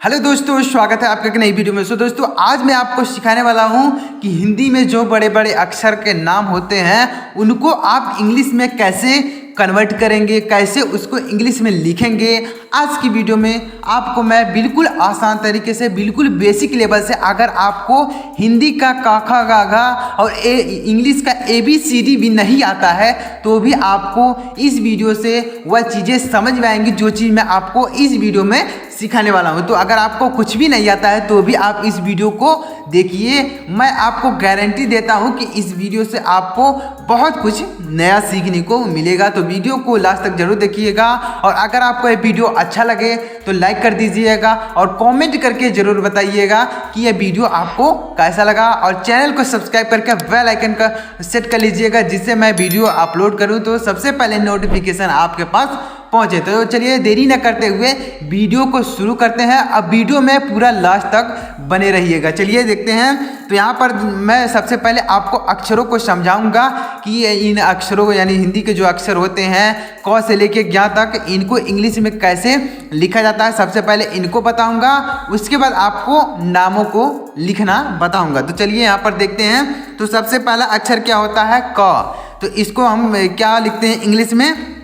Hello दोस्तों, स्वागत है आपका एक नई वीडियो में। दोस्तों आज मैं आपको सिखाने वाला हूं कि हिंदी में जो बड़े बड़े अक्षर के नाम होते हैं उनको आप इंग्लिश में कैसे कन्वर्ट करेंगे, कैसे उसको इंग्लिश में लिखेंगे। आज की वीडियो में आपको मैं बिल्कुल आसान तरीके से, बिल्कुल बेसिक लेवल से, अगर आपको हिंदी का क ख ग घ और इंग्लिश का ABCD भी नहीं आता है तो भी आपको इस वीडियो से वह चीज़ें समझ में आएंगी जो चीज़ मैं आपको इस वीडियो में सिखाने वाला हूं। तो अगर आपको कुछ भी नहीं आता है तो भी आप इस वीडियो को देखिए। मैं आपको गारंटी देता हूं कि इस वीडियो से आपको बहुत कुछ नया सीखने को मिलेगा। तो वीडियो को लास्ट तक जरूर देखिएगा और अगर आपको ये वीडियो अच्छा लगे तो लाइक कर दीजिएगा और कमेंट करके ज़रूर बताइएगा कि ये वीडियो आपको कैसा लगा। और चैनल को सब्सक्राइब करके बेल आइकन का सेट कर लीजिएगा जिससे मैं वीडियो अपलोड करूँ तो सबसे पहले नोटिफिकेशन आपके पास पहुंचे। तो चलिए देरी न करते हुए वीडियो को शुरू करते हैं। अब वीडियो में पूरा लास्ट तक बने रहिएगा। चलिए देखते हैं। तो यहाँ पर मैं सबसे पहले आपको अक्षरों को समझाऊंगा कि इन अक्षरों को, यानी हिंदी के जो अक्षर होते हैं क से लेके ज्ञ तक, इनको इंग्लिश में कैसे लिखा जाता है सबसे पहले इनको बताऊंगा। उसके बाद आपको नामों को लिखना बताऊंगा। तो चलिए यहाँ पर देखते हैं। तो सबसे पहला अक्षर क्या होता है? क। तो इसको हम क्या लिखते हैं इंग्लिश में?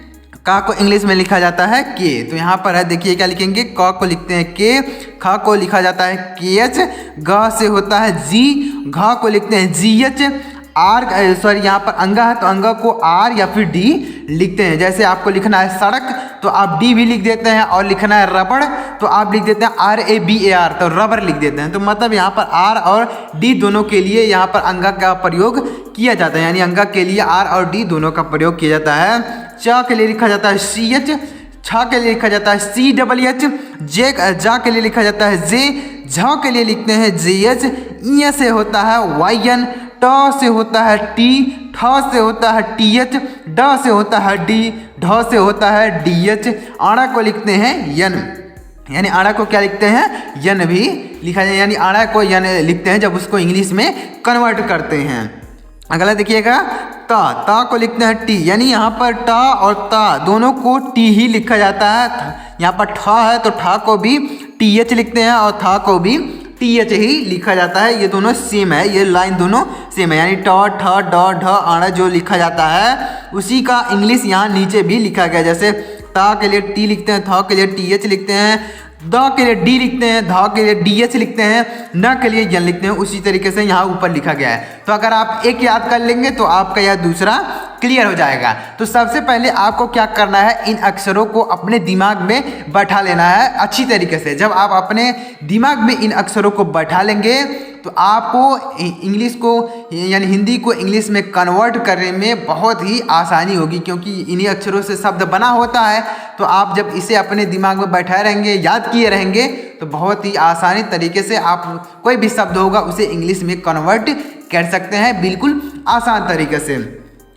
का को इंग्लिश में लिखा जाता है के। तो यहाँ पर है, देखिए क्या लिखेंगे? क को लिखते हैं के, ख को लिखा जाता है के एच, ग से होता है जी, घ को लिखते हैं जी एच, आर यहाँ पर अंगा है तो अंगा को आर या फिर डी लिखते हैं। जैसे आपको लिखना है सड़क तो आप डी भी लिख देते हैं, और लिखना है रबड़ तो आप लिख देते हैं RABAR, तो रबर लिख देते हैं। तो मतलब यहाँ पर आर और डी दोनों के लिए यहाँ पर अंगा का प्रयोग किया जाता है, यानी अंगा के लिए आर और डी दोनों का प्रयोग किया जाता है। च के लिए लिखा जाता है CH, छ के लिए लिखा जाता है CHH, जे जा के लिए लिखा जाता है जे, झ के लिए लिखते हैं JH, इ से होता है YN, ट से होता है T, ठ से होता है TH, ड से होता है D, ढ से होता है DH, आड़ा को लिखते हैं यन, यानी आड़ा को क्या लिखते हैं? यन भी लिखा जाए, यानी आड़ा को यन लिखते हैं जब उसको इंग्लिश में कन्वर्ट करते हैं। अगला देखिएगा ता को लिखते हैं टी, यानी यहाँ पर टा और ता दोनों को टी ही लिखा जाता है। यहाँ पर ठा है तो ठा को भी TH लिखते हैं और था को भी TH ही लिखा जाता है। ये दोनों सेम है, ये लाइन दोनों सेम है, यानी ट ठ ड ढ आड़ा जो लिखा जाता है उसी का इंग्लिश यहाँ नीचे भी लिखा गया। जैसे ता के लिए टी लिखते हैं, थ के लिए TH लिखते हैं, द के लिए डी लिखते हैं, ध के लिए DH लिखते हैं, न के लिए यन लिखते हैं। उसी तरीके से यहाँ ऊपर लिखा गया है। तो अगर आप एक याद कर लेंगे तो आपका यह दूसरा क्लियर हो जाएगा। तो सबसे पहले आपको क्या करना है, इन अक्षरों को अपने दिमाग में बैठा लेना है अच्छी तरीके से। जब आप अपने दिमाग में इन अक्षरों को बैठा लेंगे तो आपको इंग्लिश को, यानी हिंदी को इंग्लिश में कन्वर्ट करने में बहुत ही आसानी होगी, क्योंकि इन्हीं अक्षरों से शब्द बना होता है। तो आप जब इसे अपने दिमाग में बैठाए रहेंगे, याद किए रहेंगे, तो बहुत ही आसानी तरीके से आप कोई भी शब्द होगा उसे इंग्लिश में कन्वर्ट कर सकते हैं, बिल्कुल आसान तरीके से।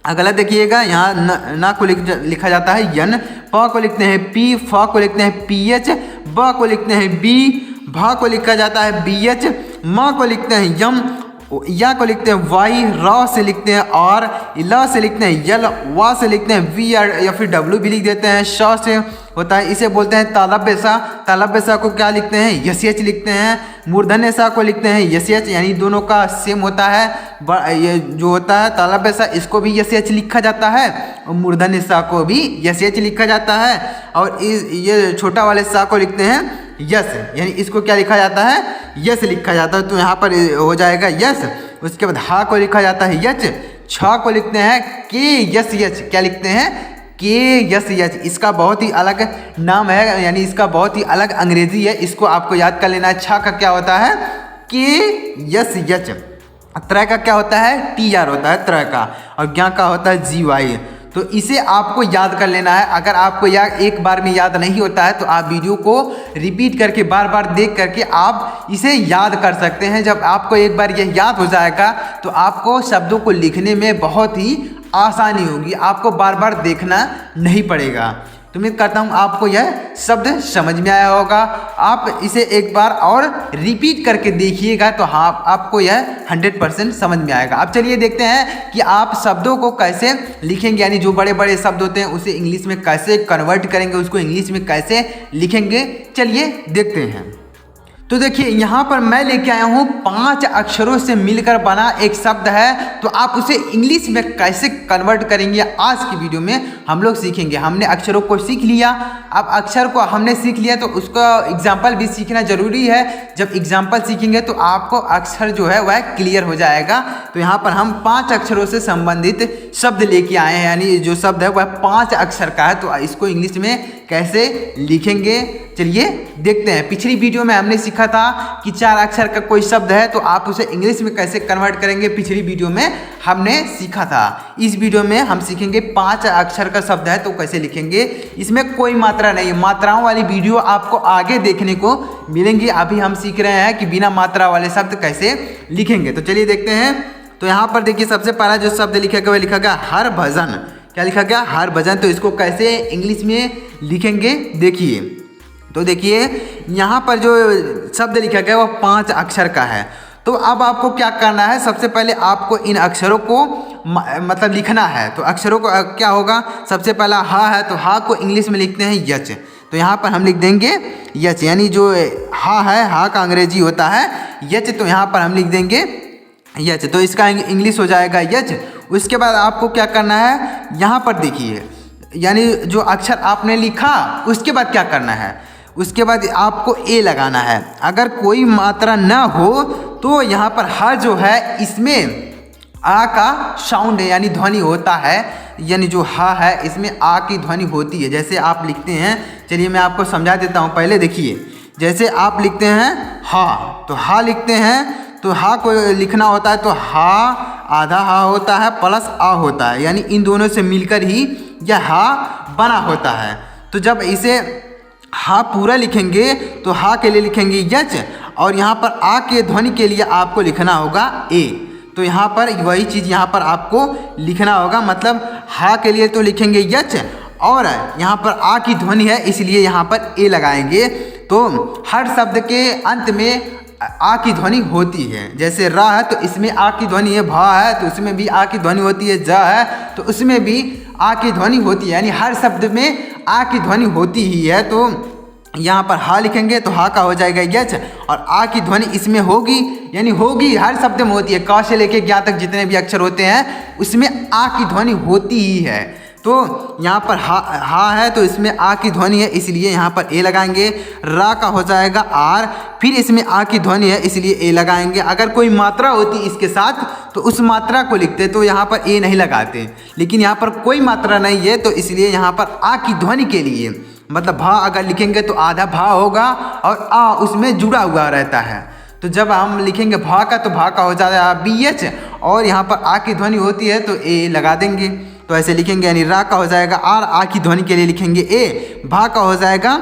अगला देखिएगा, यहाँ ना को लिखा जाता है यन, प को लिखते हैं पी, फ को लिखते हैं PH, ब को लिखते हैं बी, भ को लिखा जाता है BH, म को लिखते हैं यम, या को लिखते हैं वाई, र से लिखते हैं और, ल से लिखते हैं यल, व से लिखते हैं वी या फिर W भी लिख देते हैं, श से होता है, इसे बोलते हैं तालब्य-सा। तालब्य-सा को क्या लिखते हैं? SH लिखते हैं। मूर्धन्य-सा को लिखते हैं SH, यानी दोनों का सेम होता है। ये जो होता है तालब्य-सा, इसको भी SH लिखा जाता है और मूर्धन्य-सा को भी SH लिखा जाता है। और ये छोटा वाले सा को लिखते हैं यस, यानी इसको क्या लिखा जाता है? यस लिखा जाता है। तो यहाँ पर हो जाएगा यस। उसके बाद हा को लिखा जाता है यच, छ को लिखते हैं के यस यच, क्या लिखते हैं? के यस यच। इसका बहुत ही अलग नाम है, यानी इसका बहुत ही अलग अंग्रेजी है, इसको आपको याद कर लेना है। छ का क्या होता है? के यस यच। त्रय का क्या होता है? TR होता है त्रय का, और ज्ञ का होता है GY। तो इसे आपको याद कर लेना है। अगर आपको एक बार में याद नहीं होता है तो आप वीडियो को रिपीट करके, बार बार देख करके आप इसे याद कर सकते हैं। जब आपको एक बार यह याद हो जाएगा तो आपको शब्दों को लिखने में बहुत ही आसानी होगी, आपको बार बार देखना नहीं पड़ेगा। तो उम्मीद करता हूँ आपको यह शब्द समझ में आया होगा। आप इसे एक बार और रिपीट करके देखिएगा तो हाँ, आपको यह 100% समझ में आएगा। अब चलिए देखते हैं कि आप शब्दों को कैसे लिखेंगे, यानी जो बड़े बड़े शब्द होते हैं उसे इंग्लिश में कैसे कन्वर्ट करेंगे, उसको इंग्लिश में कैसे लिखेंगे। चलिए देखते हैं। तो देखिए यहाँ पर मैं लेके आया हूँ 5 अक्षरों से मिलकर बना एक शब्द है, तो आप उसे इंग्लिश में कैसे कन्वर्ट करेंगे आज की वीडियो में हम लोग सीखेंगे। हमने अक्षरों को सीख लिया, अब अक्षर को हमने सीख लिया तो उसका एग्जाम्पल भी सीखना जरूरी है। जब एग्जाम्पल सीखेंगे तो आपको अक्षर जो है वह क्लियर हो जाएगा। तो यहाँ पर हम 5 अक्षरों से संबंधित शब्द लेके आए हैं, यानी जो शब्द है वह 5 अक्षर का है, तो इसको इंग्लिश में कैसे लिखेंगे चलिए देखते हैं। पिछली वीडियो में हमने सीखा था कि 4 अक्षर का कोई शब्द है तो आप उसे इंग्लिश में कैसे कन्वर्ट करेंगे, पिछली वीडियो में हमने सीखा था। इस वीडियो में हम सीखेंगे 5 अक्षर का शब्द है तो कैसे लिखेंगे। इसमें कोई मात्रा नहीं है, मात्राओं वाली वीडियो आपको आगे देखने को मिलेंगी। अभी हम सीख रहे हैं कि बिना मात्रा वाले शब्द कैसे लिखेंगे, तो चलिए देखते हैं। तो यहाँ पर देखिए सबसे पहला जो शब्द लिखा गया वह लिखा गया हरभजन। क्या लिखा गया? हरभजन। तो इसको कैसे इंग्लिश में लिखेंगे देखिए। तो देखिए यहाँ पर जो शब्द लिखा गया वह 5 अक्षर का है। तो अब आपको क्या करना है, सबसे पहले आपको इन अक्षरों को मतलब लिखना है। तो अक्षरों को क्या होगा, सबसे पहला हा है तो हा को इंग्लिश में लिखते हैं यच। तो यहाँ पर हम लिख देंगे यच, यानी जो हा है हा का अंग्रेजी होता है यच, तो यहाँ पर हम लिख देंगे यच, तो इसका इंग्लिश हो जाएगा यच। उसके बाद आपको क्या करना है, यहाँ पर देखिए यानी जो अक्षर आपने लिखा उसके बाद क्या करना है, उसके बाद आपको ए लगाना है। अगर कोई मात्रा ना हो तो यहाँ पर हा जो है इसमें आ का साउंड है, यानी ध्वनि होता है, यानी जो हा है इसमें आ की ध्वनि होती है। जैसे आप लिखते हैं, चलिए मैं आपको समझा देता हूँ। पहले देखिए, जैसे आप लिखते हैं हा, तो हा लिखते हैं तो हा को लिखना होता है तो हा आधा हा होता है प्लस आ होता है, यानी इन दोनों से मिलकर ही यह हा बना होता है। तो जब इसे हा पूरा लिखेंगे तो हा के लिए लिखेंगे यच, और यहाँ पर आ के ध्वनि के लिए आपको लिखना होगा ए। तो यहाँ पर वही चीज़ यहाँ पर आपको लिखना होगा, मतलब हा के लिए तो लिखेंगे यच और यहाँ पर आ की ध्वनि है इसलिए यहाँ पर ए लगाएंगे। तो हर शब्द के अंत में आ की ध्वनि होती है। जैसे रा है तो इसमें आ की ध्वनि है, भा है तो उसमें भी आ की ध्वनि होती है, जा है तो उसमें भी आ की ध्वनि होती है, यानी हर शब्द में आ की ध्वनि होती ही है। तो यहाँ पर हा लिखेंगे तो हा का हो जाएगा यच, और आ की ध्वनि इसमें होगी, यानी होगी हर शब्द में होती है। क से लेके ज्ञ तक जितने भी अक्षर होते हैं उसमें आ की ध्वनि होती ही है। तो यहाँ पर हा है तो इसमें आ की ध्वनि है इसलिए यहाँ पर ए लगाएंगे। रा का हो जाएगा आर, फिर इसमें आ की ध्वनि है इसलिए ए लगाएंगे। अगर कोई मात्रा होती इसके साथ तो उस मात्रा को लिखते, तो यहाँ पर ए नहीं लगाते, लेकिन यहाँ पर कोई मात्रा नहीं है तो इसलिए यहाँ पर आ की ध्वनि के लिए, मतलब भा अगर लिखेंगे तो आधा भा होगा और आ उसमें जुड़ा हुआ रहता है। तो जब हम लिखेंगे भा का तो भा का हो जाएगा बी एच, और यहाँ पर आ की ध्वनि होती है तो ए लगा देंगे। तो ऐसे लिखेंगे, यानी रा का हो जाएगा आर, आ की ध्वनि के लिए लिखेंगे ए, भा का हो जाएगा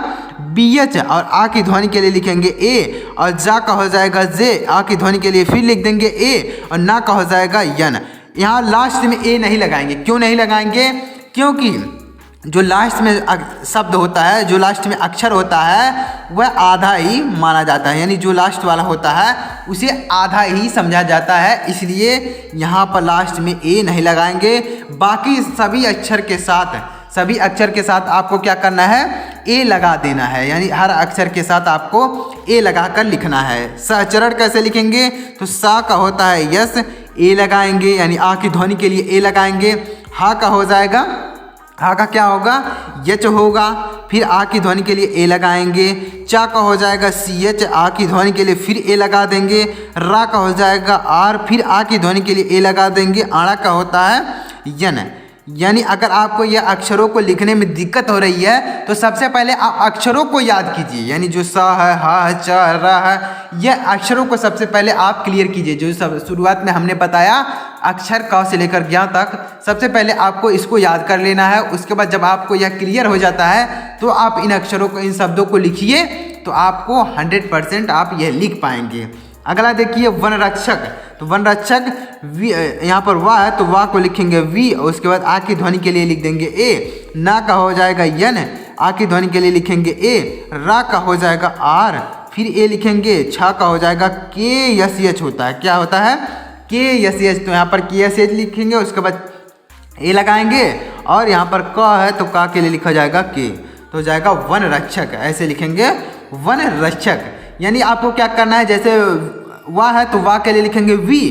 बी एच और आ की ध्वनि के लिए लिखेंगे ए, और जा का हो जाएगा जे, आ की ध्वनि के लिए फिर लिख देंगे ए, और ना का हो जाएगा यन। यहाँ लास्ट में ए नहीं लगाएंगे। क्यों नहीं लगाएंगे? क्योंकि जो लास्ट में शब्द होता है, जो लास्ट में अक्षर होता है वह आधा ही माना जाता है, यानी जो लास्ट वाला होता है उसे आधा ही समझा जाता है, इसलिए यहाँ पर लास्ट में ए नहीं लगाएंगे। बाकी सभी अक्षर के साथ आपको क्या करना है, ए लगा देना है, यानी हर अक्षर के साथ आपको ए लगा कर लिखना है। सहचरण कैसे लिखेंगे, तो सा का होता है यस, ए लगाएंगे, यानी आ की ध्वनि के लिए ए लगाएंगे। हा का हो जाएगा, हा का क्या होगा, यच होगा, फिर आ की ध्वनि के लिए ए लगाएंगे। चा का हो जाएगा सी एच, आ की ध्वनि के लिए फिर ए लगा देंगे। रा का हो जाएगा आर, फिर आ की ध्वनि के लिए ए लगा देंगे। आड़ा का होता है यन। यानी अगर आपको यह अक्षरों को लिखने में दिक्कत हो रही है तो सबसे पहले आप अक्षरों को याद कीजिए, यानी जो सा है, हा है, चा है, रा है, यह अक्षरों को सबसे पहले आप क्लियर कीजिए। जो सब शुरुआत में हमने बताया अक्षर क से लेकर ज्ञ तक, सबसे पहले आपको इसको याद कर लेना है। उसके बाद जब आपको यह क्लियर हो जाता है तो आप इन अक्षरों को, इन शब्दों को लिखिए, तो आपको 100% आप यह लिख पाएंगे। अगला देखिए वन रक्षक। तो वन रक्षक वी, यहाँ पर वाह है तो वाह को लिखेंगे वी, और उसके बाद आ की ध्वनि के लिए लिख देंगे ए। ना का हो जाएगा यन, आ की ध्वनि के लिए लिखेंगे ए। रा का हो जाएगा आर, फिर ए लिखेंगे। छा का हो जाएगा के यस एच होता है, क्या होता है, के यस एच। तो यहाँ पर के यस एच लिखेंगे, उसके बाद ए लगाएंगे, और यहाँ पर क है तो का के लिए लिखा जाएगा के, तो हो जाएगा वन रक्षक। ऐसे लिखेंगे वन रक्षक। यानी आपको क्या करना है, जैसे वाह है तो वाह के लिए लिखेंगे वी,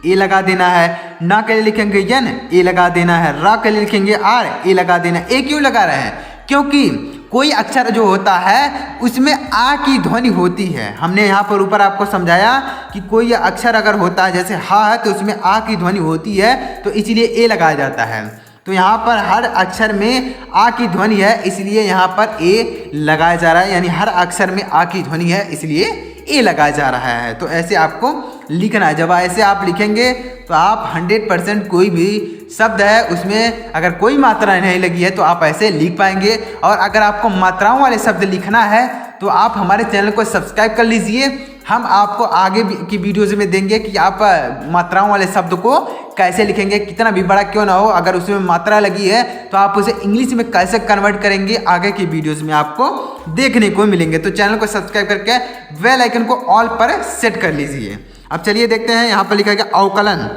ए लगा देना है। ना के लिए लिखेंगे यन, ए लगा देना है। रा के लिए लिखेंगे आर, ए लगा देना है। ए क्यों लगा रहे हैं? क्योंकि कोई अक्षर जो होता है उसमें आ की ध्वनि होती है। हमने यहाँ पर ऊपर आपको समझाया कि कोई अक्षर अगर होता है जैसे हा है तो उसमें आ की ध्वनि होती है, तो इसलिए ए लगाया जाता है। तो यहाँ पर हर अक्षर में आ की ध्वनि है, इसलिए यहाँ पर ए लगाया जा रहा है। यानी हर अक्षर में आ की ध्वनि है, इसलिए ए लगाया जा रहा है। तो ऐसे आपको लिखना है। जब ऐसे आप लिखेंगे तो आप 100% कोई भी शब्द है उसमें अगर कोई मात्रा नहीं लगी है तो आप ऐसे लिख पाएंगे। और अगर आपको मात्राओं वाले शब्द लिखना है तो आप हमारे चैनल को सब्सक्राइब कर लीजिए। हम आपको आगे की वीडियोज़ में देंगे कि आप मात्राओं वाले शब्द को कैसे लिखेंगे, कितना भी बड़ा क्यों ना हो, अगर उसमें मात्रा लगी है तो आप उसे इंग्लिश में कैसे कन्वर्ट करेंगे, आगे की वीडियोज़ में आपको देखने को मिलेंगे। तो चैनल को सब्सक्राइब करके बेल आइकन को ऑल पर सेट कर लीजिए। अब चलिए देखते हैं, यहाँ पर लिखा गया अवकलन।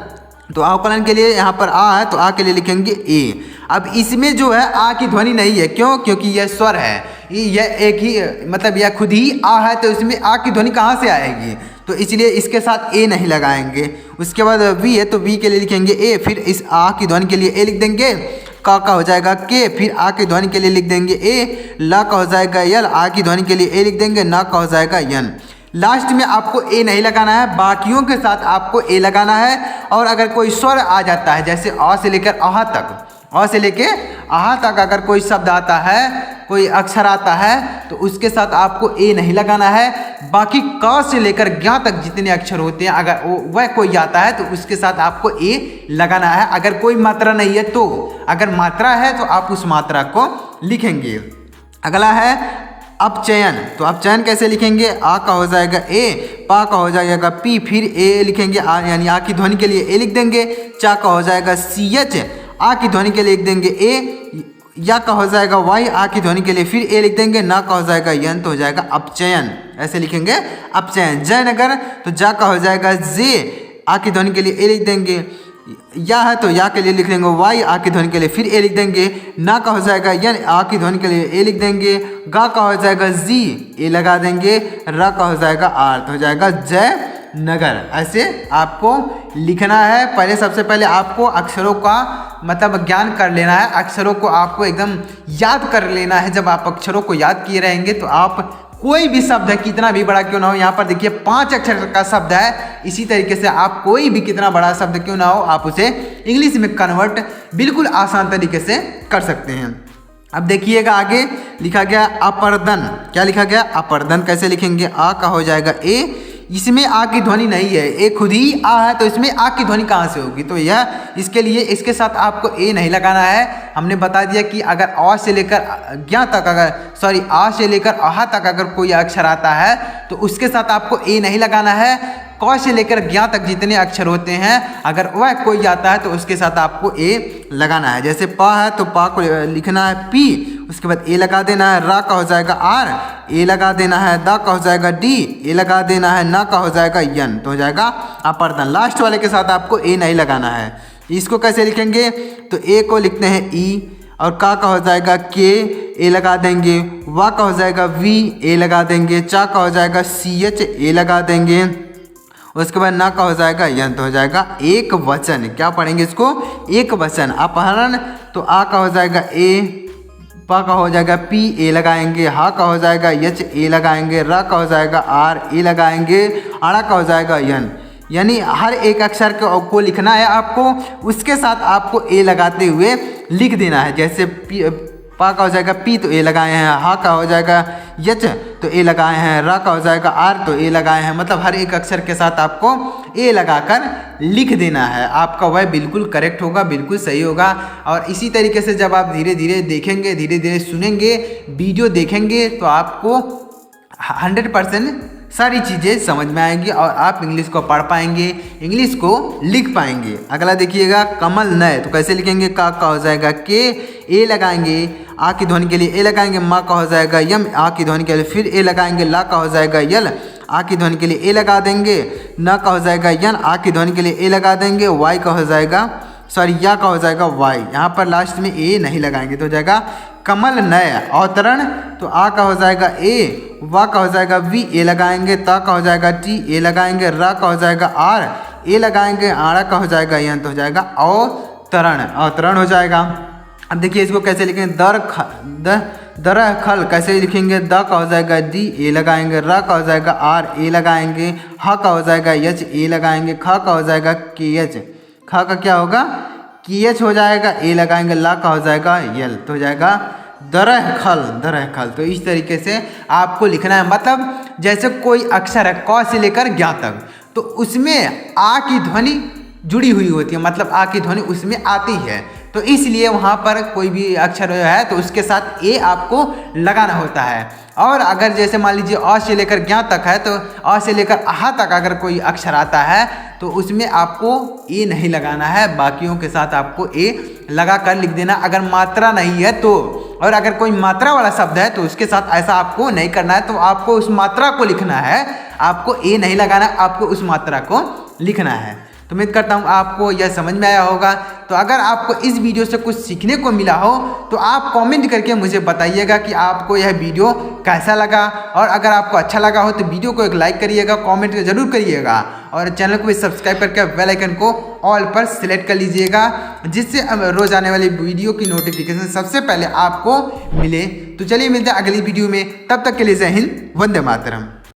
तो अवकलन के लिए यहाँ पर आ है तो आ के लिए लिखेंगे ए। अब इसमें जो है आ की ध्वनि नहीं है, क्यों? क्योंकि यह स्वर है, यह एक ही मतलब यह खुद ही आ है, तो इसमें आ की ध्वनि कहाँ से आएगी? तो इसलिए इसके साथ ए नहीं लगाएंगे। उसके बाद वी है तो वी के लिए लिखेंगे ए, फिर इस आ की ध्वनि के लिए ए लिख देंगे। का हो जाएगा के, फिर आ की ध्वनि के लिए लिख देंगे ए। ला का हो जाएगा यल, आ की ध्वनि के लिए ए लिख देंगे। ना का हो जाएगा यन। लास्ट में आपको ए नहीं लगाना है, बाकियों के साथ आपको ए लगाना है। और अगर कोई स्वर आ जाता है जैसे अ से लेकर आहा तक, अ से लेके आहा तक अगर कोई शब्द आता है, कोई अक्षर आता है तो उसके साथ आपको ए नहीं लगाना है। बाकी क से लेकर ज्ञ तक जितने अक्षर होते हैं अगर वह कोई आता है तो उसके साथ आपको ए लगाना है। अगर कोई मात्रा नहीं है तो, अगर मात्रा है तो आप उस मात्रा को लिखेंगे। अगला है अपचयन। तो अपचयन कैसे लिखेंगे? आ का हो जाएगा ए, पा का हो जाएगा पी, फिर ए लिखेंगे आ, यानी आ की ध्वनि के लिए ए लिख देंगे। चा का हो जाएगा सी एच, आ की ध्वनि के लिए लिख देंगे ए। या का हो जाएगा वाई, आ की ध्वनि के लिए फिर ए लिख देंगे। ना का हो जाएगा यन, तो हो जाएगा अपचयन। ऐसे लिखेंगे अपचयन। जयनगर तो जा का हो जाएगा जे, आ की ध्वनि के लिए ए लिख देंगे। या है तो या के लिए लिख देंगे वाई, आ की ध्वनि के लिए फिर ए लिख देंगे। ना का हो जाएगा यन, आ की ध्वनि के लिए ए लिख देंगे। गा का हो जाएगा जी, ए लगा देंगे। रा का हो जाएगा आर, तो हो जाएगा जय नगर। ऐसे आपको लिखना है। पहले सबसे पहले आपको अक्षरों का मतलब ज्ञान कर लेना है, अक्षरों को आपको एकदम याद कर लेना है। जब आप अक्षरों को याद किए रहेंगे तो आप कोई भी शब्द है कितना भी बड़ा क्यों ना हो, यहाँ पर देखिए 5 अक्षर का शब्द है, इसी तरीके से आप कोई भी कितना बड़ा शब्द क्यों ना हो आप उसे इंग्लिश में कन्वर्ट बिल्कुल आसान तरीके से कर सकते हैं। अब देखिएगा आगे लिखा गया अपर्दन। क्या लिखा गया? अपर्दन कैसे लिखेंगे? आ का हो जाएगा ए, इसमें आ की ध्वनि नहीं है, ए खुद ही आ है तो इसमें आ की ध्वनि कहाँ से होगी? तो यह इसके लिए इसके साथ आपको ए नहीं लगाना है। हमने बता दिया कि अगर अ से लेकर ज्ञ तक आ से लेकर आहा तक अगर कोई अक्षर आता है तो उसके साथ आपको ए नहीं लगाना है। क से लेकर ज्ञ तक जितने अक्षर होते हैं अगर वह कोई आता है तो उसके साथ आपको ए लगाना है। जैसे प है तो पा को लिखना है पी, उसके बाद ए लगा देना है। रा का हो जाएगा आर, ए लगा देना है। दा का हो जाएगा डी, ए लगा देना है। ना का हो जाएगा यन, तो हो जाएगा अपर्दन। लास्ट वाले के साथ आपको ए नहीं लगाना है। इसको कैसे लिखेंगे? तो ए को लिखते हैं ई, और का हो जाएगा के, ए लगा देंगे। वा का हो जाएगा वी, ए लगा देंगे। चा का हो जाएगा सी एच, ए लगा देंगे। उसके बाद ना का हो जाएगा यन, तो हो जाएगा एक वचन। क्या पढ़ेंगे इसको? एक वचन। अपहरण तो आ का हो जाएगा ए, पा का हो जाएगा पी, ए लगाएंगे। हा का हो जाएगा एच, ए लगाएंगे। रा का हो जाएगा आर, ए लगाएंगे। आड़ा का हो जाएगा यन। यानी हर एक अक्षर को लिखना है आपको, उसके साथ आपको ए लगाते हुए लिख देना है। जैसे पा का हो जाएगा पी तो ए लगाए हैं। हा का हो जाएगा यच तो ए लगाए हैं। रा का हो जाएगा आर तो ए लगाए हैं। मतलब हर एक अक्षर के साथ आपको ए लगाकर लिख देना है। आपका वह बिल्कुल करेक्ट होगा, बिल्कुल सही होगा। और इसी तरीके से जब आप धीरे धीरे देखेंगे, धीरे धीरे सुनेंगे, वीडियो देखेंगे तो आपको 100% सारी चीज़ें समझ में आएंगी और आप इंग्लिश को पढ़ पाएंगे, इंग्लिश को लिख पाएंगे। अगला देखिएगा कमल नय। तो कैसे लिखेंगे? का हो जाएगा के, ए लगाएंगे। आ की ध्वनि के लिए ए लगाएंगे। माँ का हो जाएगा यम, आ की ध्वनि के लिए फिर ए लगाएंगे। ला का हो जाएगा यल, आ की ध्वनि के लिए ए लगा देंगे। न का हो जाएगा यन, आ की ध्वनि के लिए ए लगा देंगे। वाई का हो जाएगा या का हो जाएगा वाई, यहाँ पर लास्ट में ए नहीं लगाएंगे तो हो जाएगा कमल नय। अवतरण तो आ का हो जाएगा ए, वा का हो जाएगा वी, ए लगाएंगे, ता का हो जाएगा टी, ए लगाएंगे, रा का हो जाएगा आर, ए लगाएंगे, आड़ा का हो जाएगा यंत हो जाएगा अवतरण हो जाएगा। अब देखिए इसको कैसे लिखेंगे, दर खल कैसे लिखेंगे, द का हो जाएगा डी, ए लगाएंगे, र का हो जाएगा आर, ए लगाएंगे, ह का हो जाएगा एच, ए लगाएंगे, ख का हो जाएगा के एच, ख का क्या होगा के एच हो जाएगा, ए लगाएंगे, ला का हो जाएगा यल, तो हो जाएगा दरह खल। तो इस तरीके से आपको लिखना है, मतलब जैसे कोई अक्षर है क से लेकर ज्ञ तक, तो उसमें आ की ध्वनि जुड़ी हुई होती है, मतलब आ की ध्वनि उसमें आती है, तो इसलिए वहाँ पर कोई भी अक्षर है तो उसके साथ ए आपको लगाना होता है। और अगर जैसे मान लीजिए अ से लेकर ज्ञ तक है, तो अ से लेकर आहा तक अगर कोई अक्षर आता है तो उसमें आपको ए नहीं लगाना है, बाकियों के साथ आपको ए लगा कर लिख देना अगर मात्रा नहीं है तो। और अगर कोई मात्रा वाला शब्द है तो उसके साथ ऐसा आपको नहीं करना है, तो आपको उस मात्रा को लिखना है, आपको ए नहीं लगाना, आपको उस मात्रा को लिखना है। तो उम्मीद करता हूँ आपको यह समझ में आया होगा। तो अगर आपको इस वीडियो से कुछ सीखने को मिला हो तो आप कमेंट करके मुझे बताइएगा कि आपको यह वीडियो कैसा लगा, और अगर आपको अच्छा लगा हो तो वीडियो को एक लाइक करिएगा, कमेंट ज़रूर करिएगा, और चैनल को भी सब्सक्राइब करके बेल आइकन को ऑल पर सिलेक्ट कर लीजिएगा, जिससे रोज आने वाली वीडियो की नोटिफिकेशन सबसे पहले आपको मिले। तो चलिए मिलते हैं अगली वीडियो में, तब तक के लिए जय हिंद, वंदे मातरम।